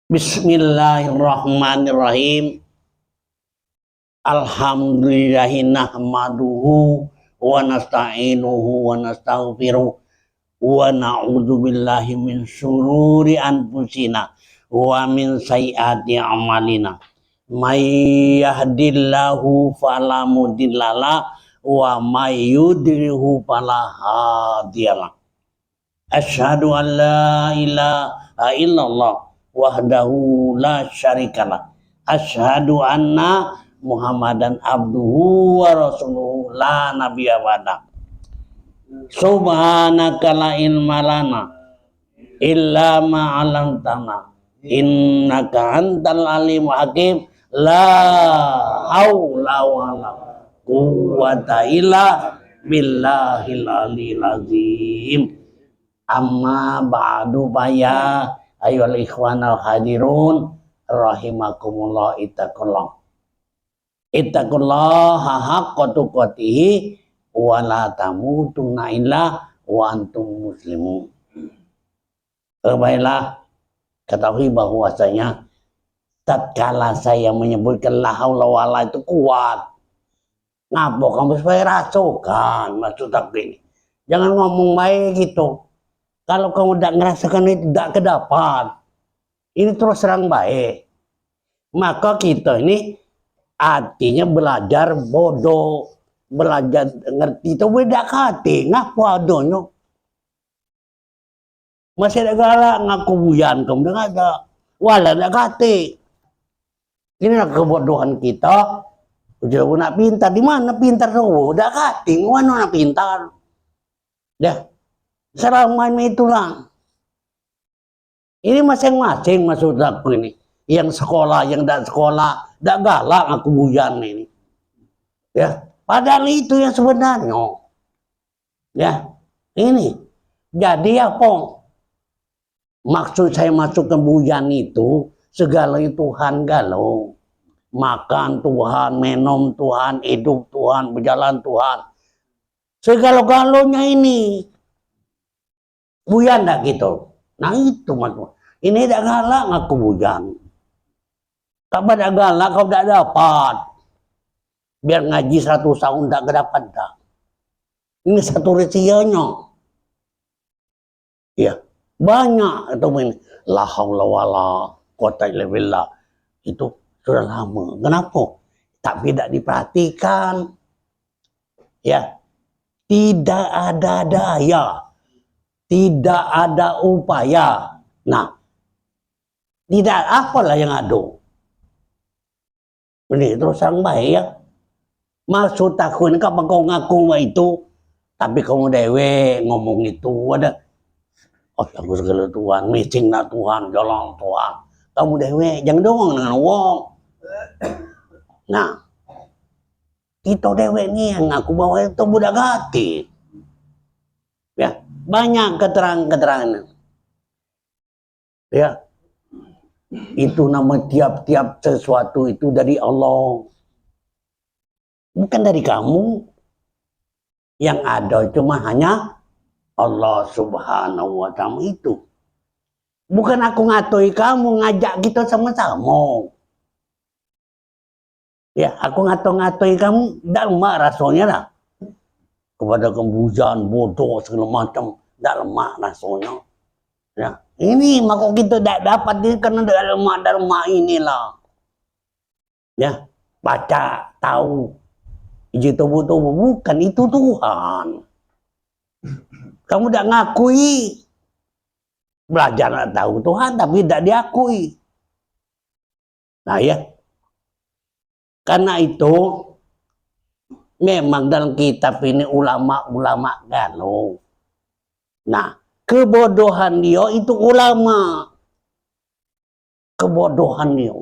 Bismillahirrahmanirrahim. Alhamdulillahi nahmaduhu wa nasta'inuhu wa nastaghfiruh wa na'udzu billahi min syururi anfusina wa min sayyiati a'malina. May yahdillahu fala mudhillalah wa may yudlilhu fala hadiyalah. Asyhadu an la ilaha illallah wahdahu la syarikalah. Asyhadu anna Muhammadan abduhu wa rasuluhu la nabiyya ba'da. Subhanaka la ilma lana illa ma 'allamtana innaka antal alimul hakim. La haula wala quwwata illa billahil aliyil azim. Amma ba'du baya ayyuhal ikhwanal hadirun rahimakumullah. Ittaqullah haqqa tuqatih wa la tamutunna illa wa antum muslimun. Baiklah, ketahui bahwasanya tatkala saya menyebutkan la haula wala itu kuat. Ngapa kamu supaya rasakan maksud aku ini. Jangan ngomong baik gitu. Kalau kamu tidak ngerasakan itu tidak kedapat. Ini terus serang baik. Maka kita ini artinya belajar bodoh, belajar ngerti itu beda kate. Ngapa adonyo? Masih ada galak ngaku buyan kamu tidak ada. Wala ada kate. Inilah kebodohan kita. Udah nak pintar di mana pintar tuh? Udah kate, mana nak pintar? Dah. Seramai itulah. Ini masing-masing maksud aku ini. Yang sekolah, yang tidak sekolah, tidak galak aku bujan ini. Ya, padahal itu yang sebenarnya. Ya, ini. Jadi apa? Maksud saya masuk ke bujan itu, segala itu Tuhan galau. Makan Tuhan, minum Tuhan, hidup Tuhan, berjalan Tuhan. Segala galaunya ini. Buyan dah gitu. Nah itu maksudnya. Ini tidak galak ngaku bujan. Tak pada galak kau tidak dapat. Biar ngaji 100 tahun tak dapat dah. Ini satu resianya. Ya, banyak itu ini. La haula wala quwwata illa billah. Itu sudah lama. Kenapa? Tapi tidak diperhatikan. Ya. Tidak ada daya. Tidak ada upaya. Nah, tidak apalah yang ada. Ini terus yang baik ya. Maksud aku ini kapan kau ngaku itu, tapi kamu dewe ngomong itu ada. Oh, aku segala Tuhan, missing nak Tuhan, jalan Tuhan. Kamu dewe jangan doang dengan wong. Nah, kita dewe nih yang ngaku bahwa itu budak hati. Ya. Banyak keterangan-keterangan. Ya. Itu nama tiap-tiap sesuatu itu dari Allah. Bukan dari kamu. Yang ada cuma hanya Allah Subhanahu wa ta'ala itu. Bukan aku ngatoi kamu, ngajak kita sama-sama. Ya, aku ngatoi kamu, tidak lemak rasanya lah. Kepada kembujan, bodoh, segala macam. Tidak lemak rasanya. Ya. Ini maka kita tidak dapat ini karena ada lemak inilah. Ya. Baca, tahu. Iji tubuh-tubuh. Bukan, itu Tuhan. Kamu tidak ngakui. Belajar tidak tahu Tuhan, tapi tidak diakui. Nah ya. Karena itu, memang dalam kitab ini ulama-ulama galau. Nah, kebodohan dia itu ulama. Kebodohan dia.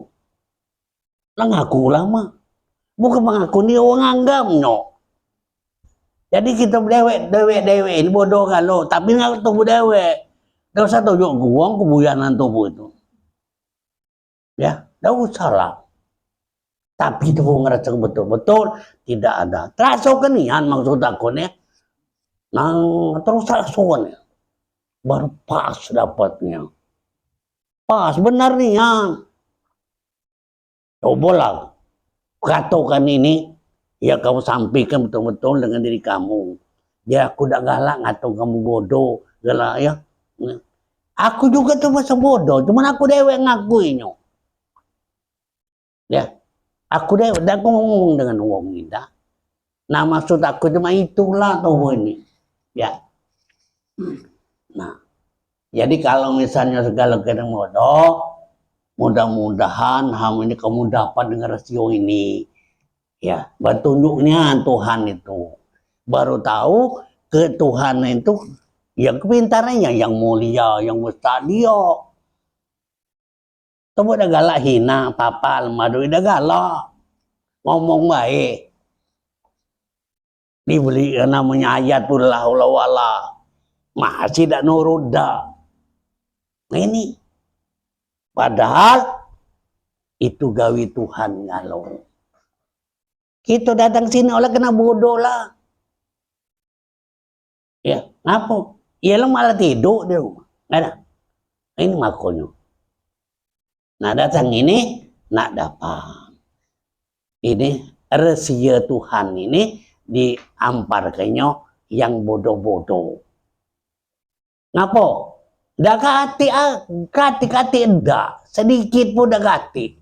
Lah ngaku ulama. Bukan mengaku dia orang anggapnya. Jadi kita dewe ini bodoh galau. Tapi ngaku tubuh dewe. Tidak usah tunjuk guang kebuyanan tubuh itu. Ya, tidak usah lah. Tapi itu ngerasa betul-betul tidak ada. Terasa kenian maksud aku nih. Nah, terus rasuan baru pas dapatnya. Pas benar nih ya. Cobalah katakan ini, ya kamu sampaikan betul-betul dengan diri kamu. Ya aku udah galak atau kamu bodoh, galak ya. Aku juga tuh masa bodoh, cuman aku dewek ngakuinnya. Ya, aku dewek, dan aku ngomong dengan wong kita. Nah maksud aku cuma itulah tuh ini. Ya. Nah, jadi kalau misalnya segala kadang bodoh, mudah-mudahan kamu ini kamu dapat dengan rasio ini. Ya, petunjuknya Tuhan itu. Baru tahu ke Tuhan itu yang kepintarannya yang mulia, yang besar dia. Coba udah galak hina, papa, madu udah galak. Ngomong baik. Dibeli namanya ayat pun la haula wala. Masih tidak nurut dah. Nah ini. Padahal itu gawi Tuhan ngalau. Kita datang sini oleh kena bodoh lah. Ya, ngapa? Ya lo malah tidur di rumah. Nggak ada. Ini makanya. Nah datang ini, nak dapat. Ini rahasia Tuhan ini diamparkannya yang bodoh-bodoh. Ngapa? Dah kati enggak. Sedikit pun dah kati.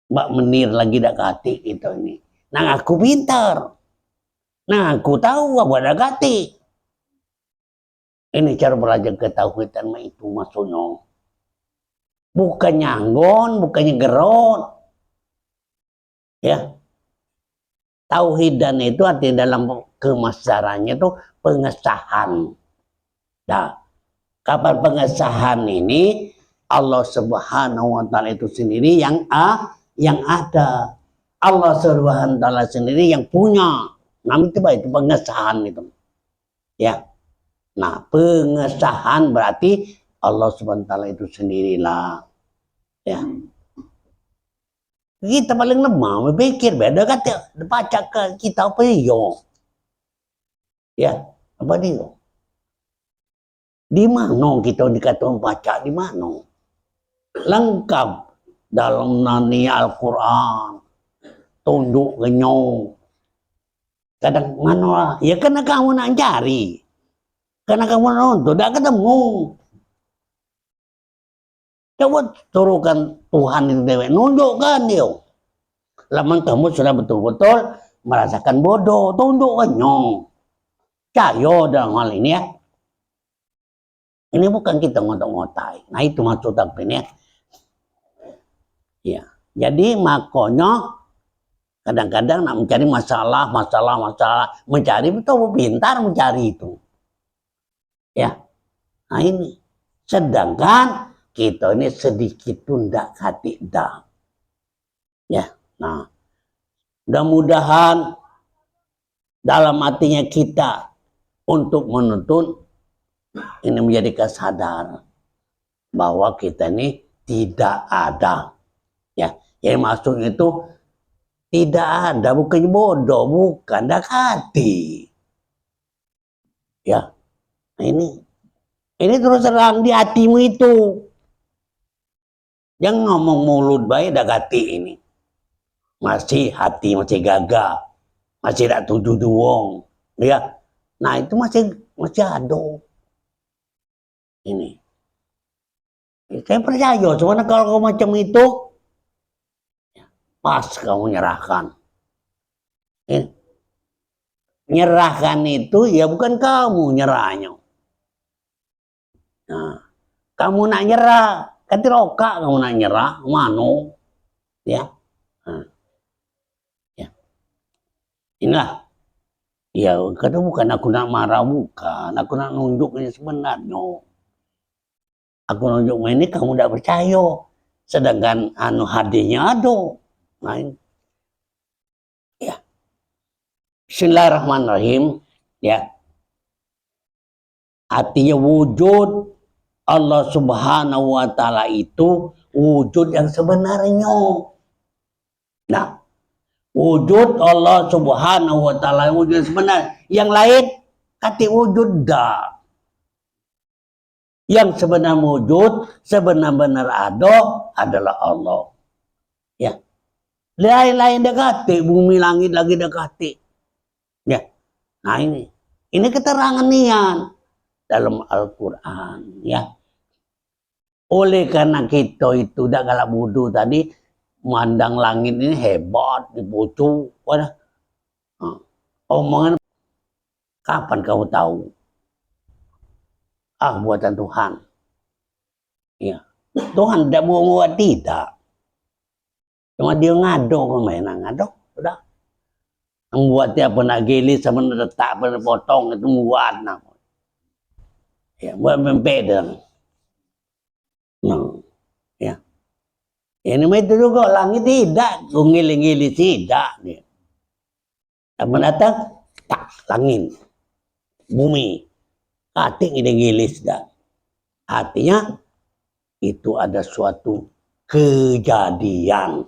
Mbak menir lagi dah kati itu ini. Nah aku pintar. Nah aku tahu apa dah kati. Ini cara belajar ketahuan itu maksudnya. Bukan nyanggon, bukannya geron. Ya. Tauhidan itu artinya dalam kemasarannya itu pengesahan. Nah, kapan pengesahan ini Allah Subhanahu wa taala itu sendiri yang ada. Allah Subhanahu wa taala sendiri yang punya. Nah, itu pengesahan itu. Ya. Nah, pengesahan berarti Allah Subhanahu wa taala itu sendirilah. Ya. Kita paling lemah, berpikir beda kata baca ke kita apa dia. Ya, apa dia? Di mana kita dikatakan baca di mana? Lengkap dalam nani Al-Quran. Tunduk genyong. Kadang mana? Ya karena kamu nak cari. Karena kamu nonton, tidak ketemu. Coba suruhkan Tuhan itu dewek, nunjukkan dia. Lama kamu sudah betul-betul merasakan bodoh, tunduk genyong. Cayo dalam hal ini ya. Ini bukan kita ngotak-ngotai. Nah itu maksud aku ini ya. Ya. Jadi makanya kadang-kadang nak mencari masalah, mencari betul pintar mencari itu. Ya. Nah ini. Sedangkan kita ini sedikit pun tidak hati dah. Ya. Nah. Mudah-mudahan dalam hatinya kita untuk menuntun ini menjadi kesadaran bahwa kita ini tidak ada. Ya, yang maksud itu tidak ada, bukan bodoh, bukan dak hati. Ya, nah ini terus terang di hatimu itu. Jangan ngomong mulut baik dak hati ini. Masih hati masih gagah, masih tidak tujuh duwong. Ya, nah itu masih ada. Ini. Saya percaya, cuman kalau kau macam itu, pas kamu nyerahkan. Nyerahkan itu ya bukan kamu nyerahnya. Nah, kamu nak nyerah, katiroka kamu nak nyerah, mano, ya. Nah, ya. Inilah. Ya, kadang bukan aku nak marah, bukan. Aku nak nunjuknya sebenarnya. Aku nunjuk ini kamu tidak percaya. Sedangkan hadirnya ada. Nah, ya. Bismillahirrahmanirrahim. Ya. Artinya wujud Allah Subhanahu wa taala itu wujud yang sebenarnya. Nah, wujud Allah Subhanahu wa taala wujud yang sebenar. Yang lain kata wujud dah. Yang sebenar wujud, sebenar-benar ada adalah Allah. Ya. Lain-lain dekati, bumi langit lagi dekati. Ya. Nah ini keterangan nian dalam Al-Quran. Ya. Oleh karena kita itu udah galak bodoh tadi, mandang langit ini hebat, dibutuh. Wadah. Omongan kapan kau tahu? Buatan Tuhan. Ya. Tuhan tidak mau buat tidak. Cuma dia ngado kemana ngado. Sudah. Buat dia pun nak gilis sama nak letak pun potong itu buat nak. Ya, buat membeda. Nah, ya. Ini itu juga langit tidak, ngili-ngili tidak dia. Apa datang? Tak langit, bumi, hati ngili-ngilis dah. Artinya itu ada suatu kejadian,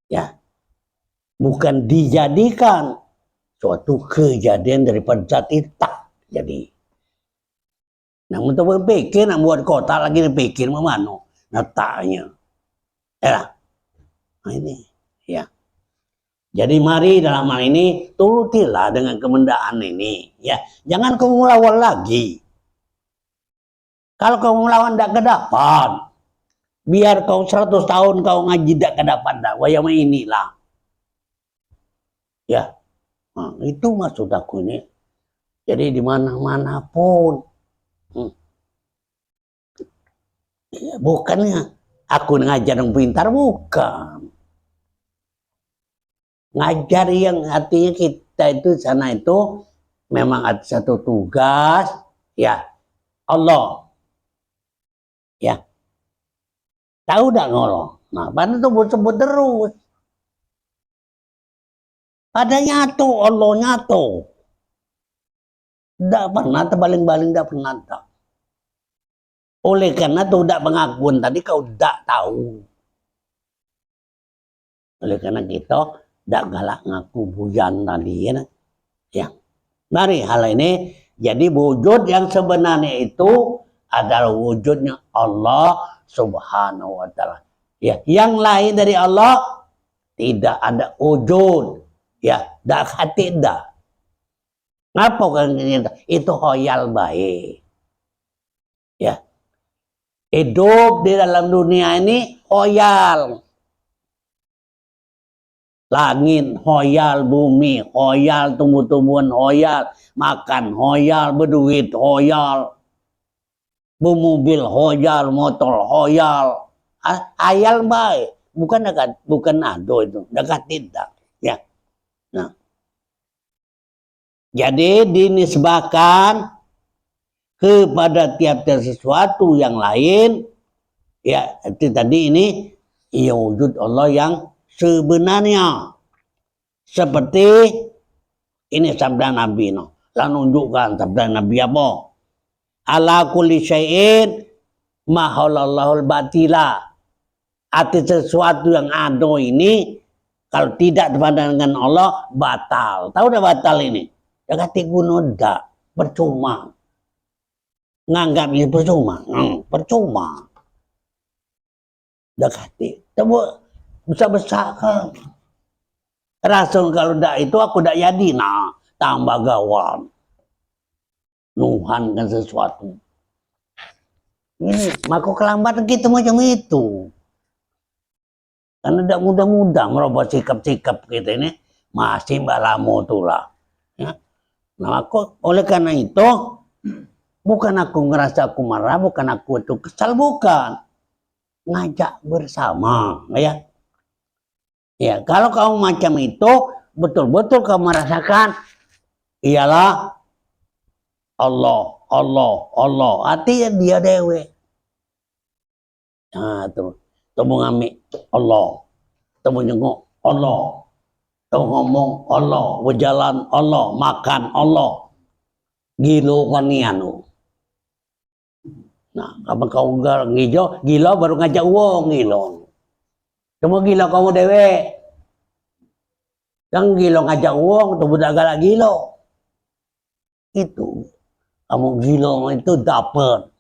ya, bukan dijadikan, suatu kejadian daripada zat itu tak jadi. Nah, untuk berpikir nak buat kota lagi berpikir mana letaknya, ya. Nah ini, ya. Jadi mari dalam hal ini turutilah dengan kemendaan ini, ya. Jangan kau melawan lagi. Kalau kau melawan tidak kedapat, biar kau 100 tahun kau ngaji tidak kedapat dah. Wayang inilah, ya. Nah, itu maksud aku ini. Jadi di mana-mana pun, ya, bukannya aku ngajar yang pintar, bukan. Ngajar yang artinya kita itu sana itu memang ada satu tugas, ya, Allah, ya, tahu tak ngolo. Nah, pada itu sebut terus, ada nyatu, Allah nyatu, tidak pernah terbaling-baling, tidak pernah tak. Oleh karena itu tidak pengakuan tadi kau tidak tahu. Oleh karena kita tidak galak ngaku bujan tadi, ya. Ya. Mari hal ini, jadi wujud yang sebenarnya itu adalah wujudnya Allah Subhanahu wa Ta'ala. Ya, yang lain dari Allah tidak ada wujud. Ya, tidak hati tidak. Ngapa kan itu khoyal baik. Ya. Hidup di dalam dunia ini khoyal. Langit hoyal, bumi hoyal, tumbuh-tumbuhan hoyal, makan hoyal, berduit hoyal, bermobil hoyal, motor hoyal. Ayal baik, bukan ado itu, dekat tidak, ya. Nah, jadi dinisbahkan kepada tiap-tiap sesuatu yang lain, ya. Itu tadi ini ya wujud Allah yang sebenarnya, seperti ini sabda Nabi, no. Lah nunjukkan sabda Nabi apa? Ala kulli syai'in mahalallahul batila. Arti sesuatu yang ada ini kalau tidak dipandang dengan Allah batal. Tahu dah batal ini? Ya kata kuno dak, percuma. Nganggap ini percuma, percuma. Dak kata, tapi besar-besar kan. Rasul kalau dak itu aku dak jadi, nah tambah gawat. Nuhan kan sesuatu. Ini maka kelambatan kita macam itu. Karena tidak mudah-mudah merubah sikap-sikap kita ini masih balamo tulah. Ya. Nah aku oleh karena itu bukan aku ngerasa aku marah, bukan aku itu kesal, bukan. Ngajak bersama, ya. Ya, kalau kamu macam itu, betul-betul kamu merasakan ialah Allah. Artinya dia dewe. Nah, tuh mengambil Allah, menyenguk Allah, ngomong Allah, berjalan Allah, makan Allah, gilo kan nianu. Nah, kapan kau gila baru ngajak uang gilo. Cuma gila kamu dewe. Yang gila ngajak uang, tuh budak galak gilo. Itu. Kamu gila itu dapat.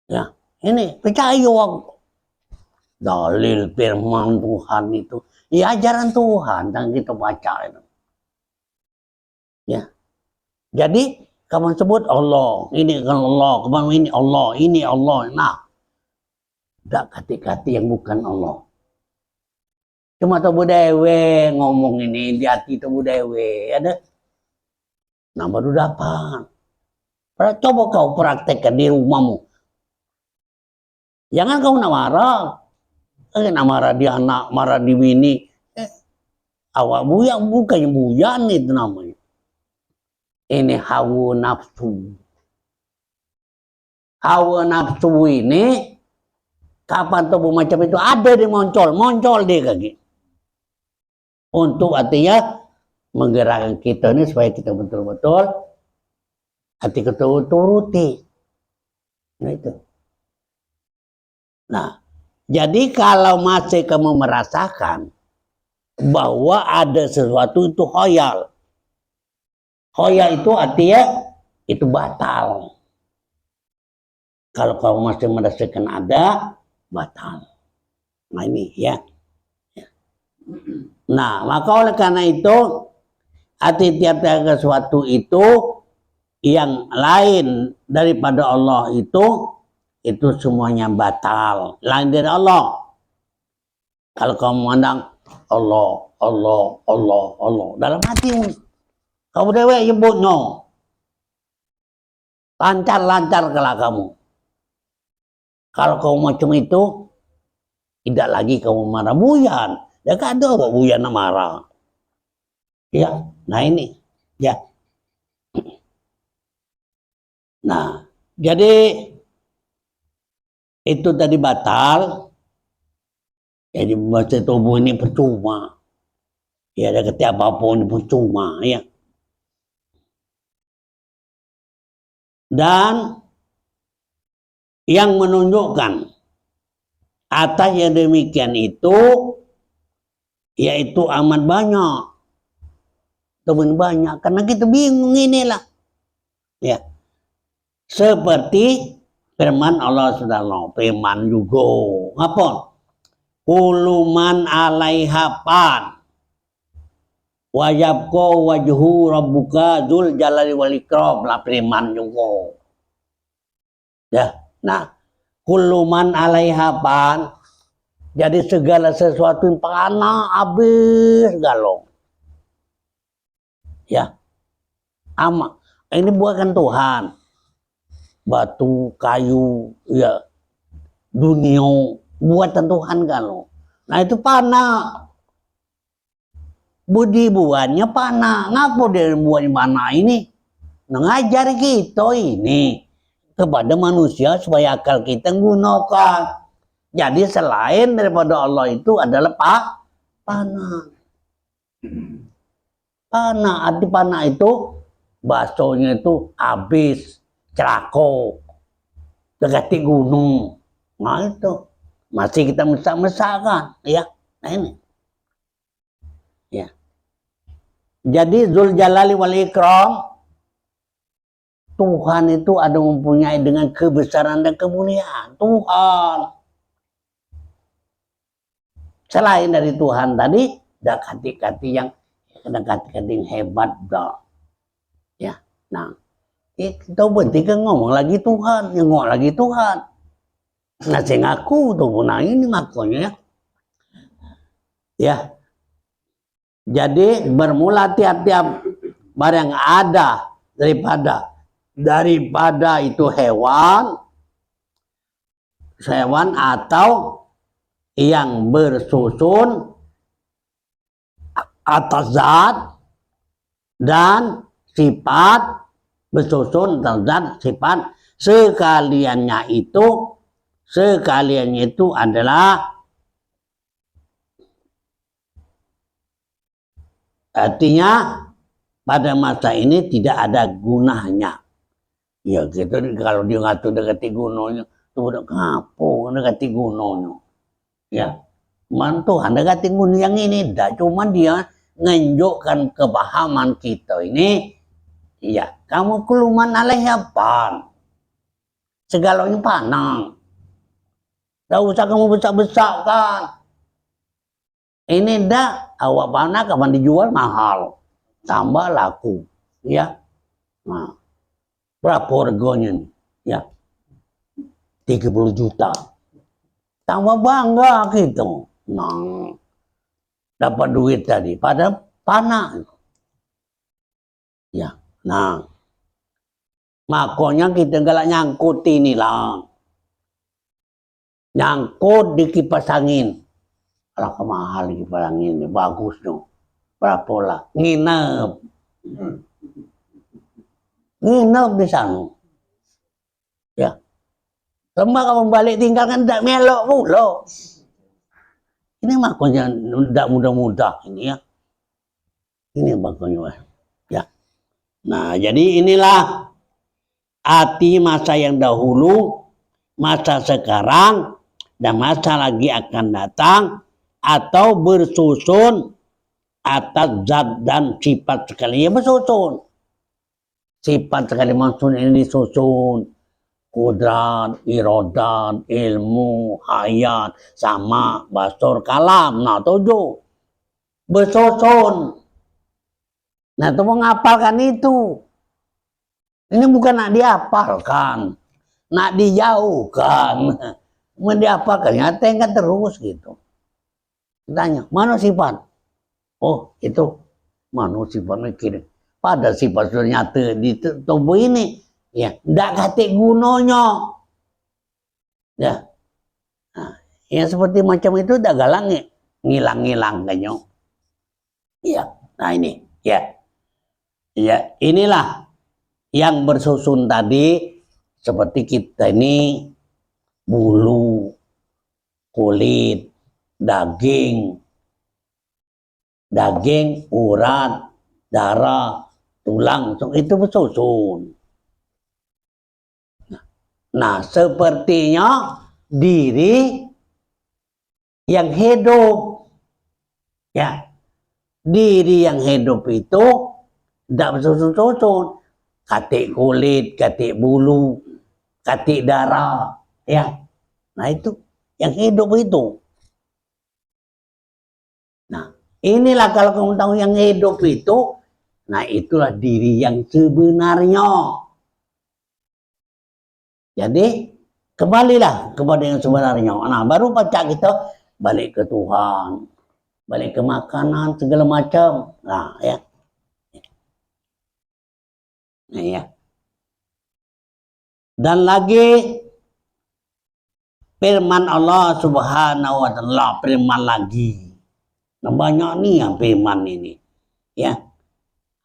Ya, ini percaya aku. Dalil firman Tuhan itu, ya ajaran Tuhan yang kita baca itu. Ya, jadi kamu sebut Allah, ini kan Allah, kamu ini Allah, ini Allah. Nah, tidak kati-kati yang bukan Allah. Cuma tahu dewe ngomong ini di hati tahu dewe ada. Nah baru dapat. Coba kau praktekkan di rumahmu. Jangan kau nak marah. Nak marah di anak, marah di bini. Awak buyak bukannya buyan itu namanya. Ini hawa nafsu. Hawa nafsu ini kapan tubuh macam itu ada di muncul dia kaki. Untuk artinya menggerakkan kita ini supaya kita betul-betul hati kita turuti. Nah itu. Nah, jadi kalau masih kamu merasakan bahwa ada sesuatu itu khoyal. Khoyal itu artinya itu batal. Kalau kamu masih merasakan ada, batal. Nah ini ya. Nah, maka oleh karena itu arti tiap-tiap sesuatu itu yang lain daripada Allah itu semuanya batal. Lain dari Allah. Kalau kamu memandang Allah, Allah, Allah, Allah dalam hatimu, kamu dewek nyebutnya lancar-lancar kalau kamu. Kalau kamu macam itu, tidak lagi kamu marah buyan. Ya kan ada kok buyan marah. Ya, nah ini, ya. Nah, jadi itu tadi batal. Jadi bahasa tubuh ini percuma. Ya, ada ketika apapun percuma, ya. Dan yang menunjukkan atas yang demikian itu yaitu amat banyak. Teman banyak karena kita bingung inilah. Ya. Seperti firman Allah Subhanahu firman juga. Apa? Kuluman alaiha pan wa yabqa wajhu rabbuka dzul jalali wal ikram lah firman juga. Ya. Nah, kuluman alaiha pan. Jadi segala sesuatu yang panah habis galong. Ya. Ama. Ini bukan Tuhan. Batu, kayu, ya dunia buatan Tuhan kalau. Nah itu panah. Budi buahnya panah. Ngapa dia buahnya panah ini? Mengajar kita ini kepada manusia supaya akal kita gunakan. Jadi selain daripada Allah itu adalah panah. Panah, arti panah itu bahasanya itu habis. Celako, dekati gunung, nah itu masih kita mesak-mesakkan, ya, nah ini, ya. Jadi Dzul Jalali wal Ikram, Tuhan itu ada mempunyai dengan kebesaran dan kemuliaan, Tuhan. Selain dari Tuhan tadi, ada kati-kati yang hebat, dah, ya, nah. Kita berhenti kan ngomong lagi Tuhan, ngomong lagi Tuhan. Nah, saya ngaku tuh, nah ini ngakunya ya. Ya. Jadi bermula tiap-tiap barang ada daripada itu hewan atau yang bersusun atas zat dan sifat bersusun terhadap sifat sekaliannya itu adalah artinya pada masa ini tidak ada gunanya. Ya gitu kalau dia ngatur dekati gunanya itu udah ngapo dekati gunanya. Ya, Tuhan dekati gunanya yang ini dah cuma dia menunjukkan kepahaman kita ini. Iya, kamu kuluman alaiha pan. segalanya panang. Tak usah kamu besar-besarkan. Ini dah awak panah kapan dijual mahal, tambah laku, ya. Nah, berapa harganya nih? Ya, 30 juta. Tambah bangga gitu. Nah, dapat duit tadi, pada panah. Ya, nah, makanya kita galak nyangkut inilah, nyangkut di kipas angin. Alah mahal kipas angin ini, bagus dong. Berapa lah? Nginep di sana. Ya, lembah kamu balik tinggalkan tidak melok mulu. Ini makanya tidak mudah-mudah ini ya. Ini makanya ya. Nah, jadi inilah arti masa yang dahulu, masa sekarang, dan masa lagi akan datang, atau bersusun atas zat dan sifat sekali. Ya bersusun. Sifat sekali maksud ini disusun. Kudrat, irodat, ilmu, hayat, sama, basur, kalam. Nah, 7. Bersusun. Nah, itu menghafalkan itu. Ini bukan nak dihafalkan, nak dijauhkan. Mau dihafalkan, ya tengah terus gitu. Tanya, mana sifat? Oh, itu. Mana sifat mikir. Pada sifat sudah nyata di tubuh ini. Ya, tidak katik gunanya. Ya. Nah, yang seperti macam itu tidak galang ngilang-ngilang kanyo. Iya. Nah ini, ya. Ya, inilah yang bersusun tadi, seperti kita ini bulu, kulit, daging, urat, darah, tulang, itu bersusun. Nah, sepertinya diri yang hidup, ya, diri yang hidup itu tidak bersusun-susun. Katik kulit, katik bulu, katik darah, ya. Nah itu yang hidup itu. Nah inilah kalau kamu tahu yang hidup itu, nah itulah diri yang sebenarnya. Jadi kembalilah kepada yang sebenarnya. Nah baru baca kita balik ke Tuhan, balik ke makanan segala macam. Nah ya. Nah ya. Dan lagi firman Allah Subhanahu wa taala, firman lagi. Nah, banyak nih yang firman ini. Ya.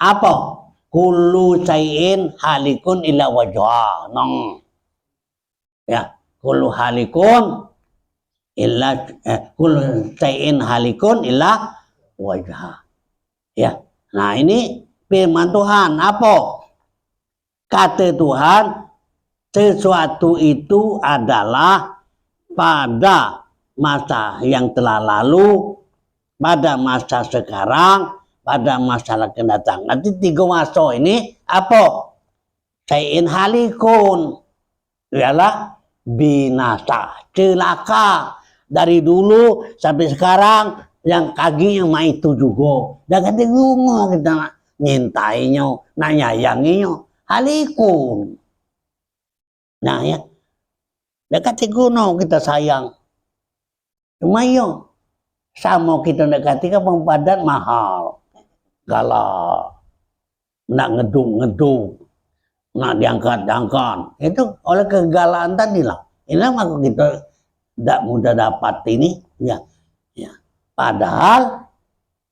Apa? Kullu syai'in halikun illa wajha. Nah. Ya, kullu halikun illa kullu syai'in halikun illa wajha. Ya. Nah, ini firman Tuhan. Apa? Kata Tuhan, sesuatu itu adalah pada masa yang telah lalu, pada masa sekarang, pada masa akan datang. Nanti 3 masa ini apa? Syai'in halikun, ialah binasa, celaka. Dari dulu sampai sekarang, yang kaginya mah itu juga. Dan kata gunung kita nak nyintainya, nak nyayanginya. Halikun. Nah ya, dekati gunung kita sayang. Cuma yo, sama kita dekati kan padan mahal. Galak. Nak ngedung, nak diangkat. Itu oleh kegalaan tadi lah. Inilah maka kita tidak mudah dapat ini. Ya. Ya. Padahal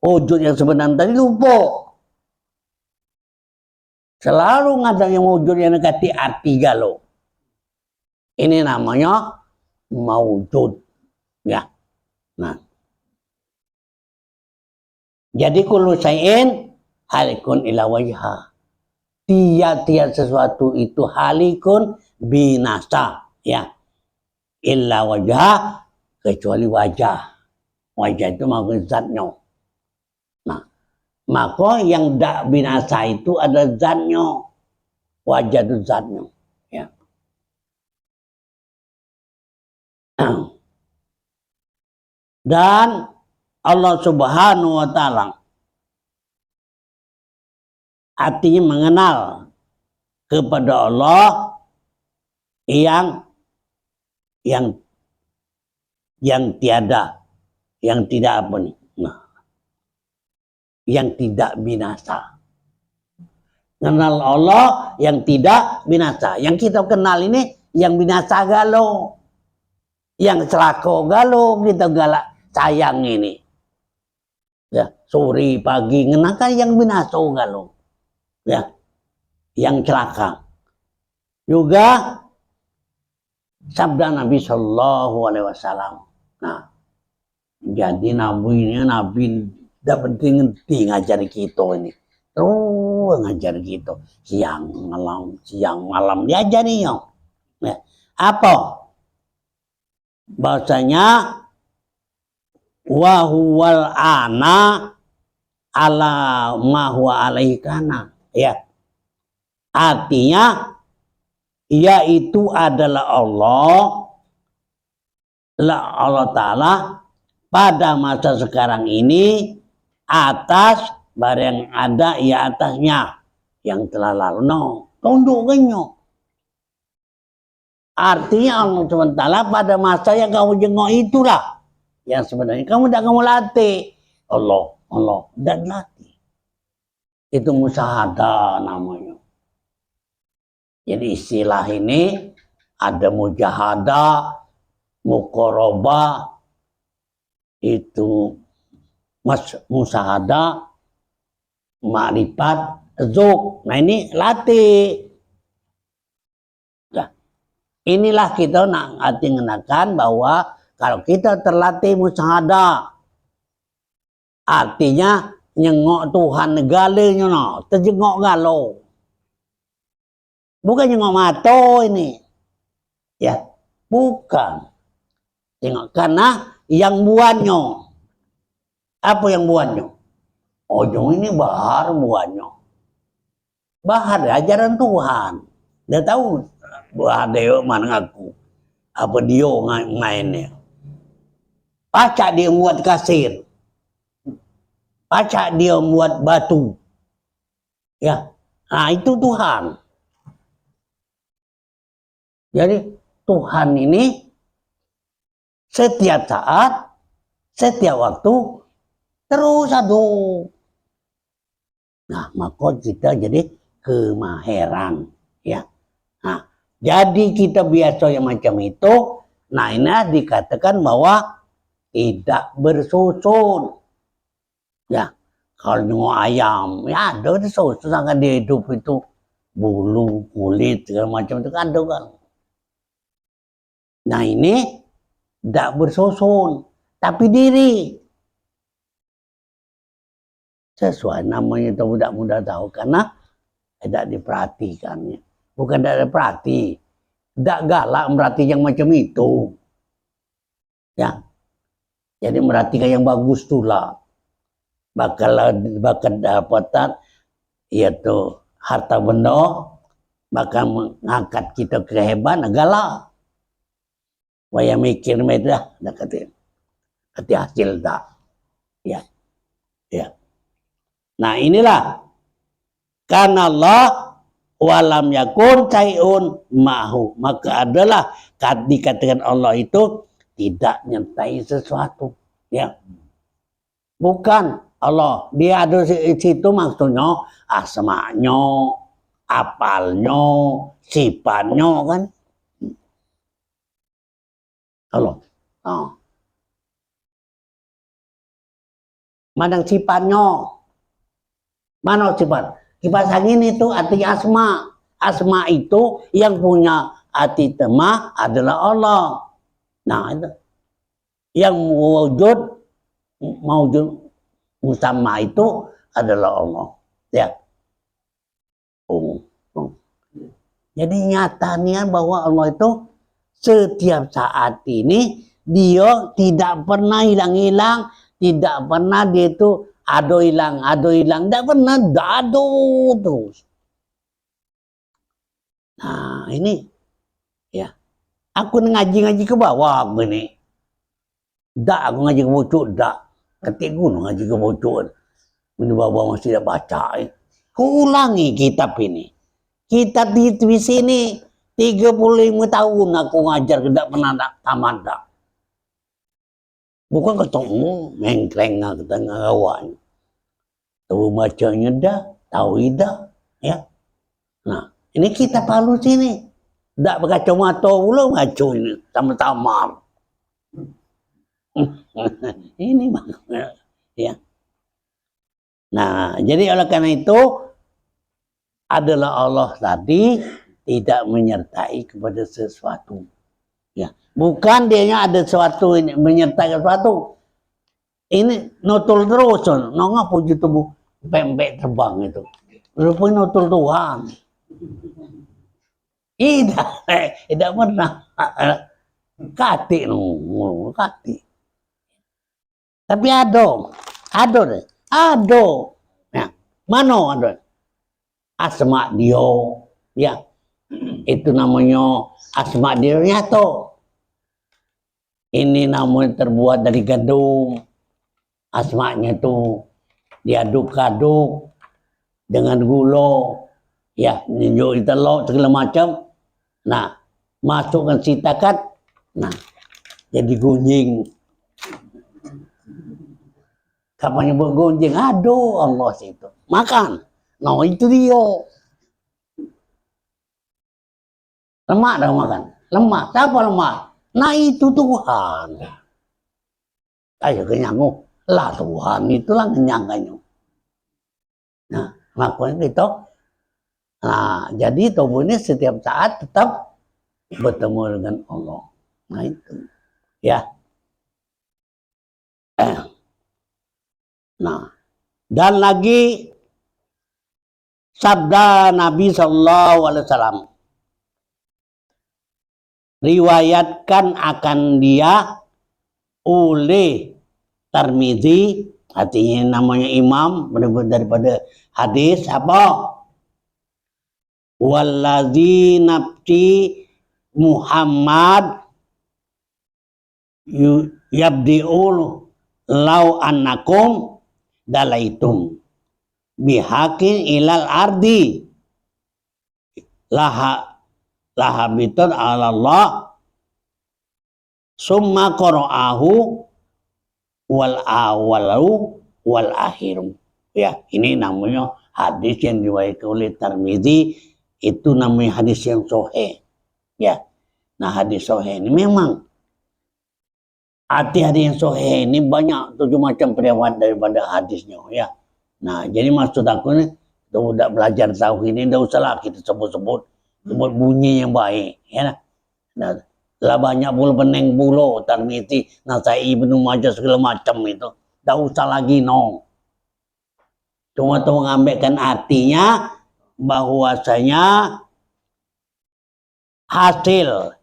wujud yang sebenarnya tadi lupa. Selalu ada yang wujud yang nekati arti galau. Ini namanya maujud. Ya. Nah. Jadi kullu syai'in halikun ila wajha. Tiap-tiap sesuatu itu halikun binasa, ya. Illa wajha, kecuali wajah. Wajah itu maksudnya zatnya. Nah, maka yang tidak binasa itu ada zatnya. Wajah itu zatnya. Ya. Dan Allah Subhanahu wa taala artinya mengenal kepada Allah yang tiada, yang tidak apa nih? Nah, yang tidak binasa. Kenal Allah yang tidak binasa. Yang kita kenal ini yang binasa galau. Yang celaka galau kita galak sayang ini. Ya, sore pagi ngenakan yang binasa galau. Ya. Yang celaka. Juga sabda Nabi Shallallahu Alaihi Wasallam. Nah, jadi Nabi dah penting ngajar kita ini. Terus ngajar kita siang malam diajari ya. Apa? Bahasanya wahuwal ana ala ma huwa alaihi kana. Ya. Artinya yaitu adalah Allah Ta'ala pada masa sekarang ini atas barang yang ada ya atasnya yang telah lalu. No, tunduknya. Artinya Allah SWT pada masa yang kamu jengok itulah yang sebenarnya kamu tidak kamu latih. Allah dan latih. Itu musyahadah namanya. Jadi istilah ini ada mujahadah, muqarabah, itu musyahadah, ma'rifat, zuk. Nah ini latih. Nah, inilah kita nak mengenakan bahwa kalau kita terlatih musyahadah, artinya nyengok Tuhan negalanya, no, terjengok galau. Bukan nyengok mata ini. Ya, bukan. Tengok, karena yang buatnya. Apa yang buatnya? Ojong ini bahar buatnya. Bahar ajaran Tuhan. Dia tahu bahar dia mana ngaku. Apa dia mainnya. Pacak dia buat kasir. Pacak dia buat batu. Ya, nah itu Tuhan. Jadi Tuhan ini setiap saat, setiap waktu terus ada. Nah, maka kita jadi kemahiran, ya. Nah, jadi kita biasa yang macam itu. Nah, ini dikatakan bahwa tidak bersusun. Ya, kalau nunggu ayam, ya ada susun sangat dia hidup itu bulu, kulit segala macam itu kan ada kan. Nah ini tidak bersusun, tapi diri. Sesuai namanya itu mudah tahu karena tidak diperhatikannya. Bukan tidak diperhati, tidak galak merhati yang macam itu. Ya, jadi merhatikan yang bagus itulah. Bakal dapatan yaitu harta benda, bakal mengangkat kita ke hebat, galak. Waya mikir medah dah kata hasil tak. Ya. Ya. Nah, inilah karena Allah walam yakun sayun mahu, maka adalah dikatakan Allah itu tidak nyertai sesuatu, ya. Bukan Allah, dia ada di situ maksudnya asmanya, apalnya, sifatnya kan. Allah. Oh. Mana sifatnya? Mana sifat? Sifat angin itu artinya asma. Asma itu yang punya arti tema adalah Allah. Nah itu. Yang wujud musamma itu adalah Allah. Ya. Jadi nyatanya bahwa Allah itu setiap saat ini dia tidak pernah hilang-hilang, tidak pernah dia itu ado hilang, tidak pernah ado terus. Nah ini ya Aku ngaji-ngaji ke bawah begini. Dak aku ngaji ke bocok dak. Ketik gunung ngaji ke bocok. Ini bawah masih tidak baca. Ku ulangi kitab ini. Kitab di sini 35 tahun aku ngajar tidak pernah tamat dak. Bukan ketemu mengkleng ke tengah kawan. Tahu bacanya dah, tahu ida, ya. Nah, ini kitab halus ini. Tak berkacamata pula ngaco ini sama-sama. Ini makanya, ya. Nah, jadi oleh karena itu adalah Allah tadi tidak menyertai kepada sesuatu. Ya, bukan dianya ada sesuatu ini menyertai sesuatu. Ini notul terus, nongak puji tubuh pempek terbang itu. Rupanya notul Tuhan. Tidak pernah kati kati. Tapi ado deh. Ado. Ya, mana ada? Asma dia, ya. Itu namanya asma dia nyata. Ini namanya terbuat dari gandum. Asmanya tuh diaduk-aduk dengan gula, ya, ninjau telur segala macam. Nah, masukkan sitakat, nah, jadi gunjing. Kapan nyebut gunjing? Aduh, Allah situ. Makan. Nah, itu dia. Lemak dah makan. Lemak. Siapa lemak? Nah, itu Tuhan. Ayo kenyang. Lah Tuhan itulah kenyangkannya. Nah, makanya gitu. Nah, jadi tubuh ini setiap saat tetap bertemu dengan Allah. Nah itu, ya. Nah, dan lagi sabda Nabi SAW riwayatkan akan dia oleh Tirmidzi, artinya namanya imam daripada hadis apa? Wallazi nafsi Muhammad yabdi'ul law annakum dalaitum bihakin ilal ardi lahabitan ala Allah summa qara'ahu wal awalu wal akhiru. Ya, ini namanya hadis yang diriwayatkan oleh Tirmidzi, itu namanya hadis yang sahih. Ya. Nah, hadis sahih ini memang hadis yang sahih ini banyak 7 macam periwayat daripada hadisnya, ya. Nah, jadi maksud aku ini udah belajar tahu ini, enggak usahlah kita sebut bunyi yang baik, ya. Nah, lah banyak pula peneng pula Tirmidzi, Nasai, Ibnu Majah segala macam itu. Tak usah lagi no. Cuma tuh mengambilkan artinya bahwasanya hasil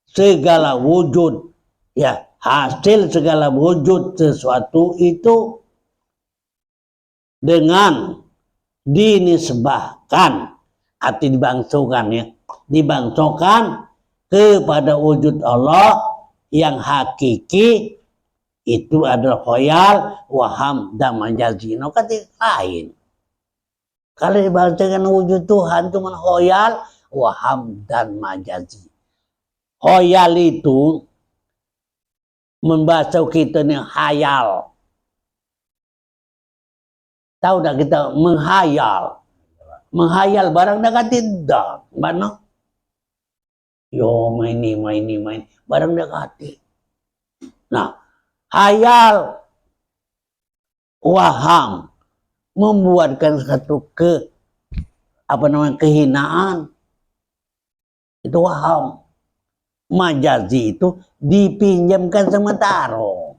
segala wujud, ya, hasil segala wujud sesuatu itu dengan dinisbahkan, arti dibangsukan, ya, dibangsukan kepada wujud Allah yang hakiki, itu adalah khoyal, waham, dan majazi. No, kata lain. Kalau dibacakan wujud Tuhan cuma khoyal, waham, dan majazi. Khoyal itu membaca kita nih hayal. Tahu tak kita menghayal? Menghayal barang dah kata tidak. Mana? Yo main, barang dah kata. Nah, hayal, waham, membuatkan satu kehinaan, itu waham. Majazi itu dipinjamkan sementara.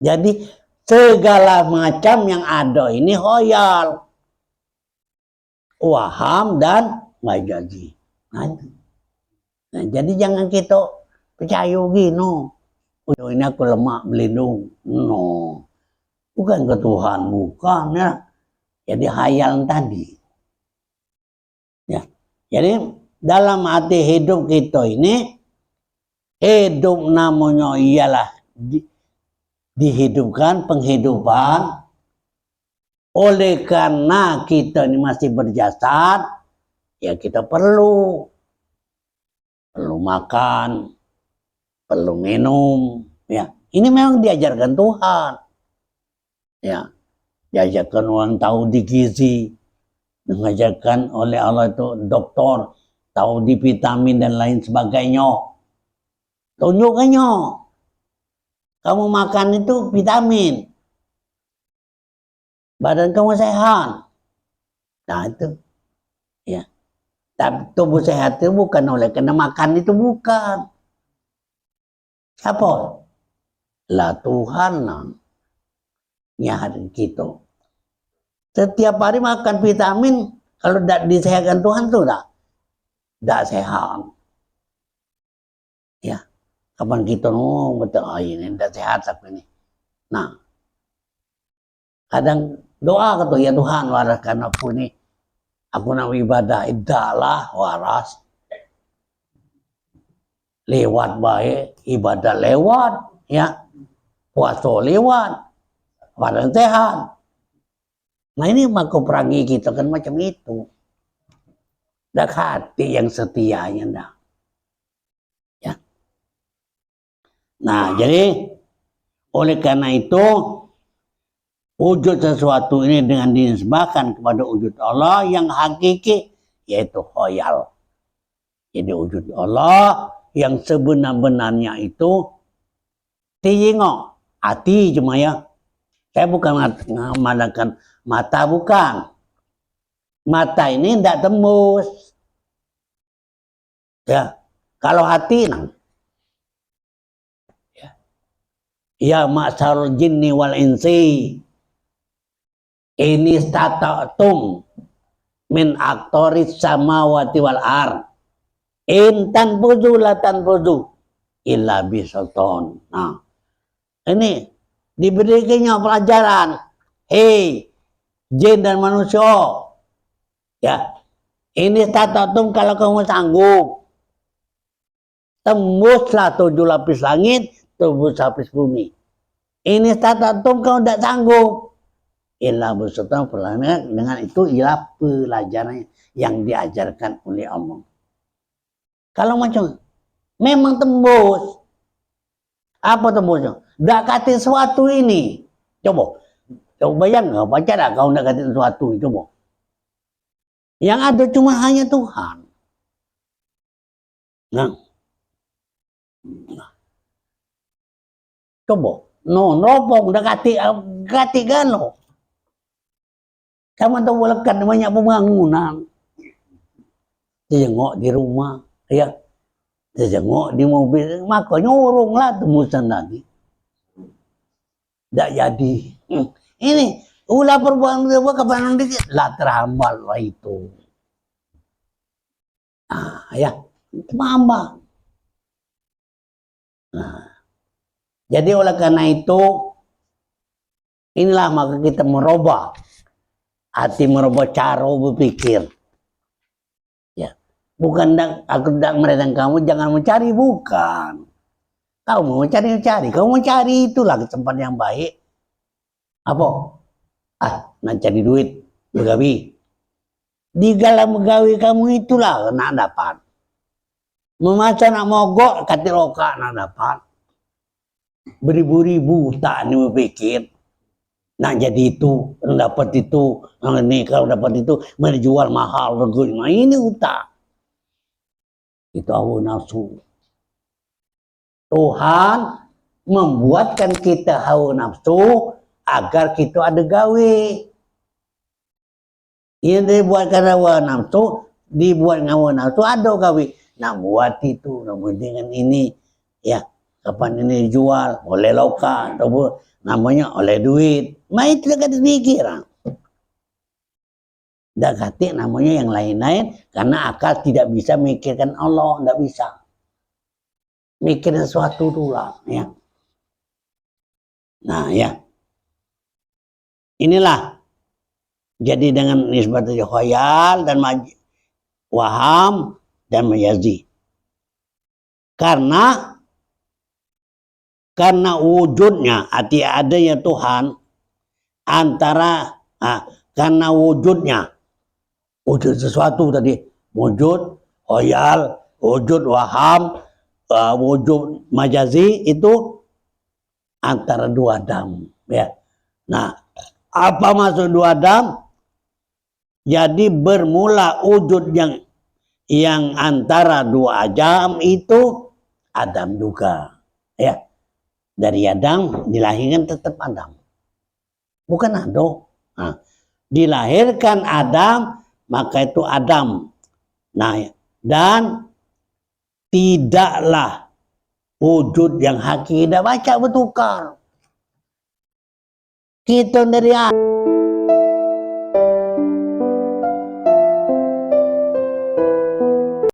Jadi segala macam yang ada ini khoyal, waham, dan majazi. Nah, jadi jangan kita percaya gini. Oh, ini aku lemah berlindung. No. Bukan ke Tuhan, bukan, ya. Jadi hayal tadi. Ya. Jadi dalam hati hidup kita ini, hidup namanya ialah dihidupkan, penghidupan. Oleh karena kita ini masih berjasad, ya kita perlu makan, perlu minum, ya. Ini memang diajarkan Tuhan, ya. Diajarkan orang tahu di gizi, mengajarkan oleh Allah itu dokter, tahu di vitamin dan lain sebagainya. Tunjukkannya, kamu makan itu vitamin, badan kamu sehat. Nah itu, ya. Tapi tubuh sehat itu bukan oleh karena makan itu, bukan. Siapa? Lah Tuhan nyaharin kita. Setiap hari makan vitamin, kalau tidak disehatkan Tuhan tuh tidak sehat. Ya, kapan kita betul ini tidak sehat tapi ini. Nah, kadang doa kata ya Tuhan waraskan aku ini, aku nak ibadah idahlah waras. Lewat baik, ibadah lewat, ya, puasa lewat, badan sehat. Nah ini maka perangi kita kan macam itu. Dak hati yang setianya dah. Ya. Nah jadi oleh karena itu wujud sesuatu ini dengan dinisbahkan kepada wujud Allah yang hakiki, yaitu khoyal. Jadi wujud Allah yang sebenar-benarnya itu tinggi hati cuma ya. Saya bukan mengatakan mata, bukan. Mata ini tidak tembus. Ya, kalau hati ya ma'syarul jinni wal insi ini stata'tum min aktoris samawati wal ar intan puzu latan puzu illa bisultan. Nah ini diberikannya pelajaran, hei jin dan manusia, ya ini stata'tum kalau kamu sanggup tembuslah 7 lapis langit, tembus lapis bumi. Ini stata'tum kamu tidak sanggup, illa bisultan, dengan itu ialah pelajaran yang diajarkan oleh Allah. Kalau macam memang tembus, apa tembusnya? Tidak kata sesuatu ini. Coba bayang nggak, baca dah kau tidak kata sesuatu. Coba. Yang ada cuma hanya Tuhan. Nah. Coba. Nopong dah kata galo. Kamu tahu lekat banyak pembangunan. Tengok di rumah, ya. Tengok di mobil, makanya urunglah tembusan lagi. Tak jadi. Ini ulah perbuatan dia kapan dikit lah terhambat lah itu. Ya, tambah. Nah, jadi oleh karena itu inilah maka kita merubah hati, merubah cara berpikir. Ya, bukan aku tidak merendang kamu jangan mencari, bukan. Kau mau mencari, kau mencari itulah kesempatan yang baik. Apa? Nak cari duit, begawi. Di dalam begawi kamu itulah nak dapat. Memaca nak mogok, kata roka nak dapat. Beribu-ribu tak ni berpikir. Nak jadi itu, dapat itu, ini kalau dapat itu, menjual mahal. Ini utak. Itu hawa nafsu. Tuhan membuatkan kita hawa nafsu agar kita ada gawe. Yang dibuatkan hawa nafsu, dibuat hawa nafsu ada gawe. Nak buat itu, nak buat dengan ini, ya kapan ini jual, oleh loka, atau namanya oleh duit. Nah itu kata pikiran. Dah kata namanya yang lain-lain, karena akal tidak bisa memikirkan Allah, tidak bisa. Mikir sesuatu dulu lah, ya. Nah, ya. Inilah. Jadi dengan nisbat khayal dan waham dan majazi. Karena wujudnya, arti adanya Tuhan antara karena wujudnya, wujud sesuatu tadi, wujud khoyal, wujud waham, wujud majazi itu antara dua adam, ya. Nah, apa maksud dua adam? Jadi bermula wujud yang antara dua adam itu Adam juga, ya. Dari Adam dilahirkan tetap Adam, bukan Ado. Nah, dilahirkan Adam maka itu Adam. Nah, dan tidaklah wujud yang hakiki, tidak baca bertukar. Kita dari